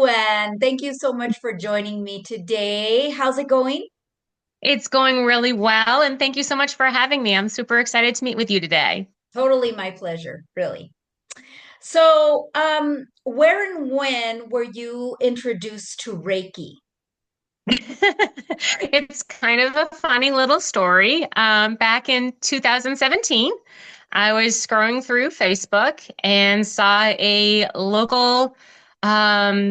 LouAnne. Thank you so much for joining me today. How's it going? It's going really well, and thank you so much for having me. I'm super excited to meet with you today. Totally my pleasure, really. So, where and when were you introduced to Reiki? It's kind of a funny little story. Back in 2017, I was scrolling through Facebook and saw a local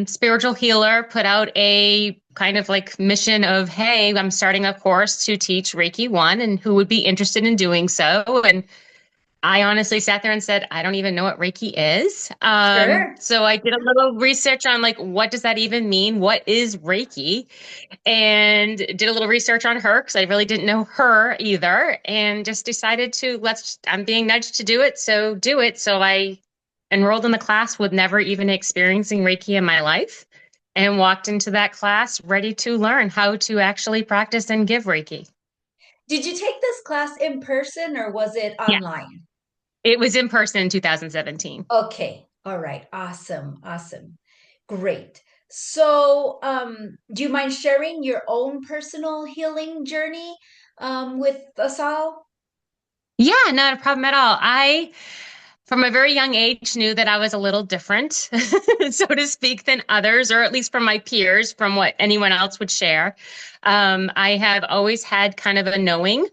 spiritual healer put out a kind of like mission of, hey, I'm starting a course to teach Reiki 1 and who would be interested in doing so. And I honestly sat there and said, I don't even know what Reiki is. Sure. So I did a little research on like, what does that even mean? What is Reiki? And did a little research on her because I really didn't know her either. And just decided I'm being nudged to do it. So do it. So I enrolled in the class with never even experiencing Reiki in my life and walked into that class ready to learn how to actually practice and give Reiki. Did you take this class in person or was it Yeah, online? it was in person in 2017. Okay. All right. Awesome. Awesome. Great. So, do you mind sharing your own personal healing journey with us all? Yeah, not a problem at all. From a very young age, knew that I was a little different, so to speak, than others, or at least from my peers, from what anyone else would share. I have always had kind of a knowing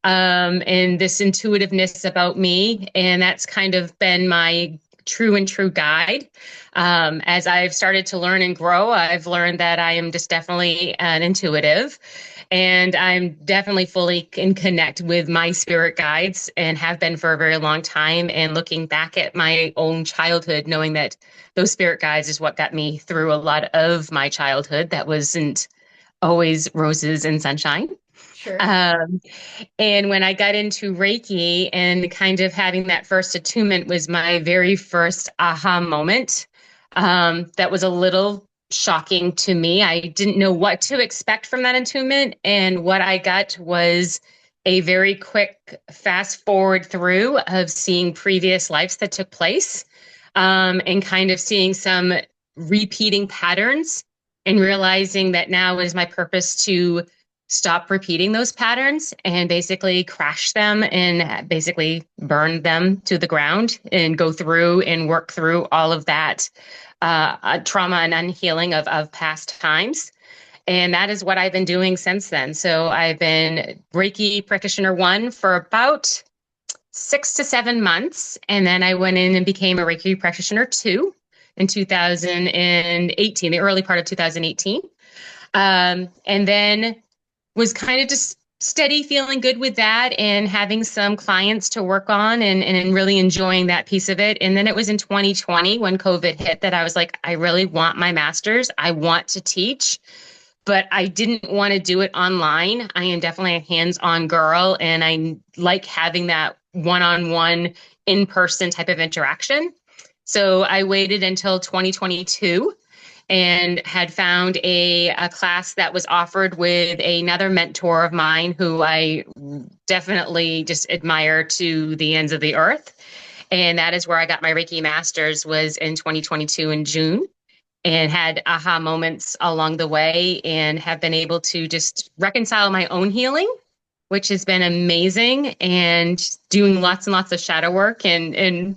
and this intuitiveness about me, and that's kind of been my true guide. As I've started to learn and grow, I've learned that I am just definitely an intuitive. And I'm definitely fully in connect with my spirit guides and have been for a very long time. And looking back at my own childhood, knowing that those spirit guides is what got me through a lot of my childhood that wasn't always roses and sunshine. Sure. Um, and when I got into Reiki and kind of having that first attunement was my very first aha moment. That was a little shocking to me. I didn't know what to expect from that attunement. And what I got was a very quick fast forward through of seeing previous lives that took place and kind of seeing some repeating patterns and realizing that now is my purpose to stop repeating those patterns and basically crash them and basically burn them to the ground and go through and work through all of that trauma and unhealing of past times. And that is what I've been doing since then. So I've been Reiki practitioner 1 for about 6 to 7 months. And then I went in and became a Reiki practitioner 2 in 2018, the early part of 2018. And then was kind of just steady, feeling good with that and having some clients to work on and really enjoying that piece of it. And then it was in 2020 when COVID hit that I was like, I really want my master's. I want to teach, but I didn't want to do it online. I am definitely a hands-on girl and I like having that one-on-one in-person type of interaction. So I waited until 2022 and had found a class that was offered with another mentor of mine who I definitely just admire to the ends of the earth. And that is where I got my Reiki Masters was in 2022 in June and had aha moments along the way and have been able to just reconcile my own healing, which has been amazing, and doing lots and lots of shadow work and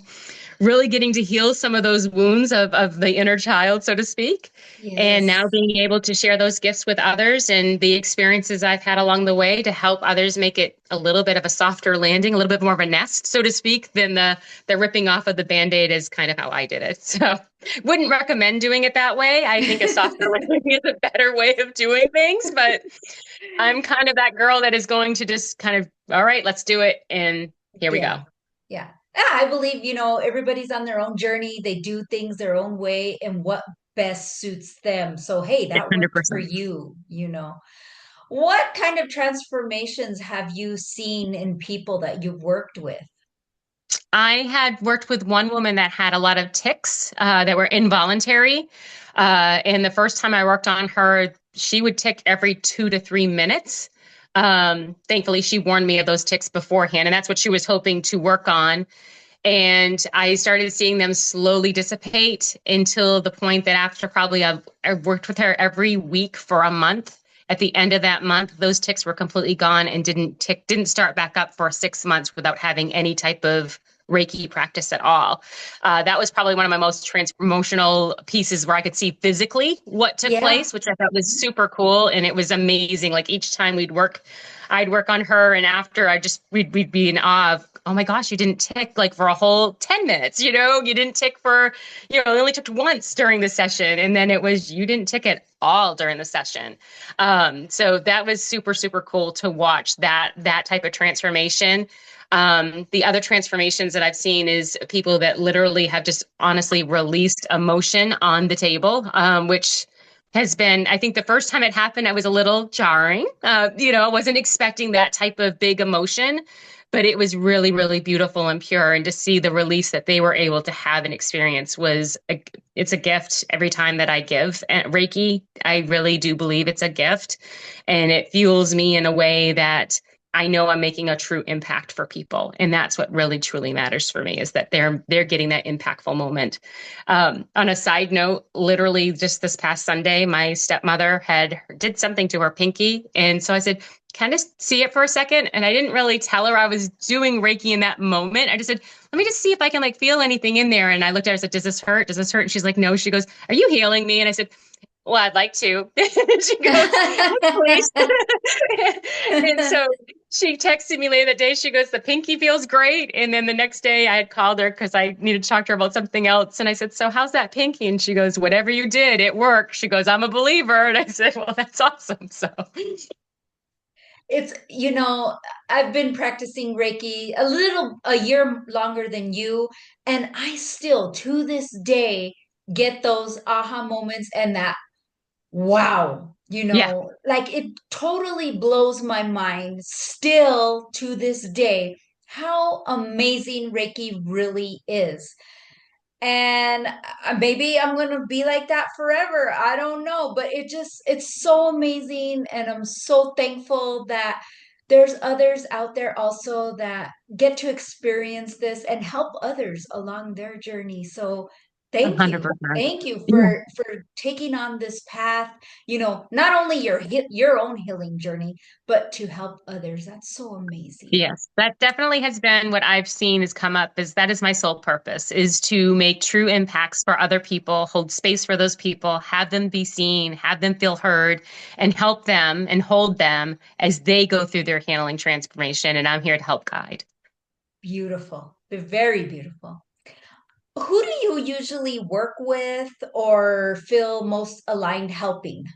really getting to heal some of those wounds of the inner child, so to speak. And now Yes. being able to share those gifts with others and the experiences I've had along the way to help others make it a little bit of a softer landing, a little bit more of a nest, so to speak, than the ripping off of the band-aid is kind of how I did it. So wouldn't recommend doing it that way. I think a softer landing is a better way of doing things, but I'm kind of that girl that is going to just kind of, all right, let's do it. And here we Yeah. go. Yeah. Yeah, I believe, everybody's on their own journey. They do things their own way and what best suits them. So, hey, that worked for 100%. you. What kind of transformations have you seen in people that you've worked with? I had worked with one woman that had a lot of tics that were involuntary. And the first time I worked on her, she would tick every 2 to 3 minutes. Thankfully, she warned me of those tics beforehand, and that's what she was hoping to work on. And I started seeing them slowly dissipate until the point that after probably I worked with her every week for a month. At the end of that month, those tics were completely gone and didn't start back up for 6 months without having any type of Reiki practice at all. That was probably one of my most transformational pieces where I could see physically what took Yeah. place, which I thought was super cool. And it was amazing. Like each time I'd work on her, and after we'd be in awe of, oh my gosh, you didn't tick like for a whole 10 minutes, you didn't tick for, it only took once during the session. And then it was, you didn't tick at all during the session. So that was super, super cool to watch that type of transformation. The other transformations that I've seen is people that literally have just honestly released emotion on the table, which has been, I think the first time it happened, I was a little jarring. I wasn't expecting that type of big emotion, but it was really, really beautiful and pure. And to see the release that they were able to have and experience it's a gift every time that I give. And Reiki, I really do believe it's a gift, and it fuels me in a way that I know I'm making a true impact for people. And that's what really truly matters for me, is that they're getting that impactful moment. On a side note, literally just this past Sunday, my stepmother did something to her pinky. And so I said, kind of see it for a second. And I didn't really tell her I was doing Reiki in that moment. I just said, let me just see if I can like feel anything in there. And I looked at her and said, does this hurt? Does this hurt? And she's like, no. She goes, are you healing me? And I said, well, I'd like to. She goes, yes, please. And so she texted me later that day. She goes, the pinky feels great. And then the next day I had called her because I needed to talk to her about something else. And I said, so how's that pinky? And she goes, whatever you did, it worked. She goes, I'm a believer. And I said, well, that's awesome. So It's, I've been practicing Reiki a year longer than you, and I still, to this day, get those aha moments and that wow, yeah, like it totally blows my mind still to this day how amazing Reiki really is. And maybe I'm going to be like that forever. I don't know, but it's so amazing. And I'm so thankful that there's others out there also that get to experience this and help others along their journey. So thank you. 100%. Thank you Yeah. for taking on this path, not only your own healing journey, but to help others. That's so amazing. Yes, that definitely has been what I've seen has come up, is that is my sole purpose, is to make true impacts for other people, hold space for those people, have them be seen, have them feel heard, and help them and hold them as they go through their healing transformation. And I'm here to help guide. Beautiful. Very beautiful. Who do you usually work with or feel most aligned helping?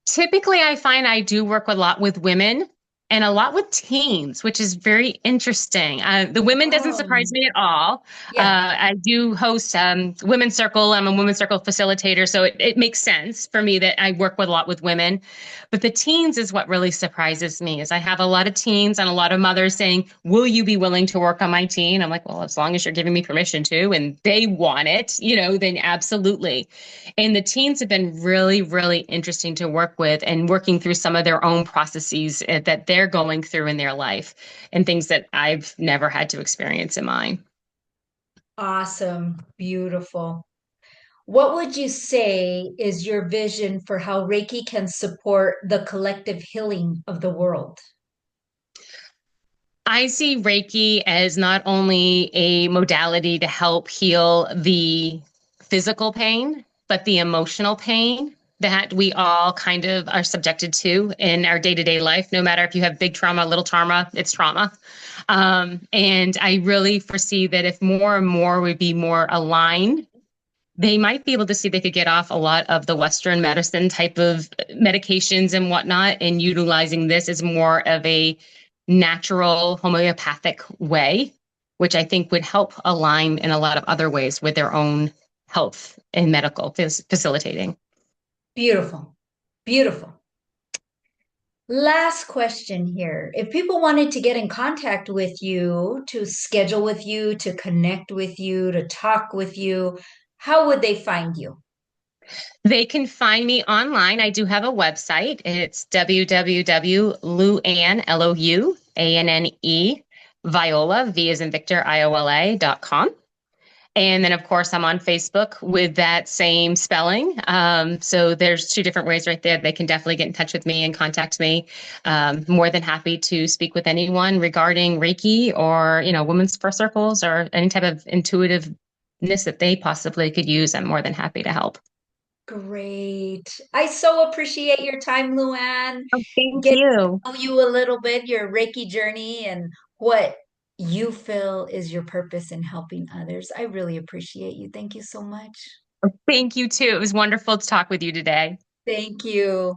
Typically, I find I do work a lot with women and a lot with teens, which is very interesting. The women doesn't surprise Oh, me at all. yeah. I do host Women's Circle. I'm a Women's Circle facilitator, so it makes sense for me that I work with a lot with women. But the teens is what really surprises me. Is I have a lot of teens and a lot of mothers saying, "Will you be willing to work on my teen?" I'm like, "Well, as long as you're giving me permission to, and they want it, then absolutely." And the teens have been really, really interesting to work with, and working through some of their own processes that they're going through in their life, and things that I've never had to experience in mine. Awesome. Beautiful. What would you say is your vision for how Reiki can support the collective healing of the world? I see Reiki as not only a modality to help heal the physical pain, but the emotional pain that we all kind of are subjected to in our day-to-day life. No matter if you have big trauma, little trauma, it's trauma. And I really foresee that if more and more would be more aligned, they might be able to see they could get off a lot of the Western medicine type of medications and whatnot, and utilizing this as more of a natural homeopathic way, which I think would help align in a lot of other ways with their own health and medical facilitating. Beautiful. Beautiful. Last question here. If people wanted to get in contact with you, to schedule with you, to connect with you, to talk with you, how would they find you? They can find me online. I do have a website. It's www.louanne, Louanne Viola, V as in Victor, IOLA.com. And then, of course, I'm on Facebook with that same spelling. So there's two different ways right there. They can definitely get in touch with me and contact me. More than happy to speak with anyone regarding Reiki or, women's first circles or any type of intuitiveness that they possibly could use. I'm more than happy to help. Great. I so appreciate your time, LouAnne. Oh, thank Get you. to know you a little bit, your Reiki journey, and what you feel is your purpose in helping others. I really appreciate you. Thank you so much. Thank you too. It was wonderful to talk with you today. Thank you.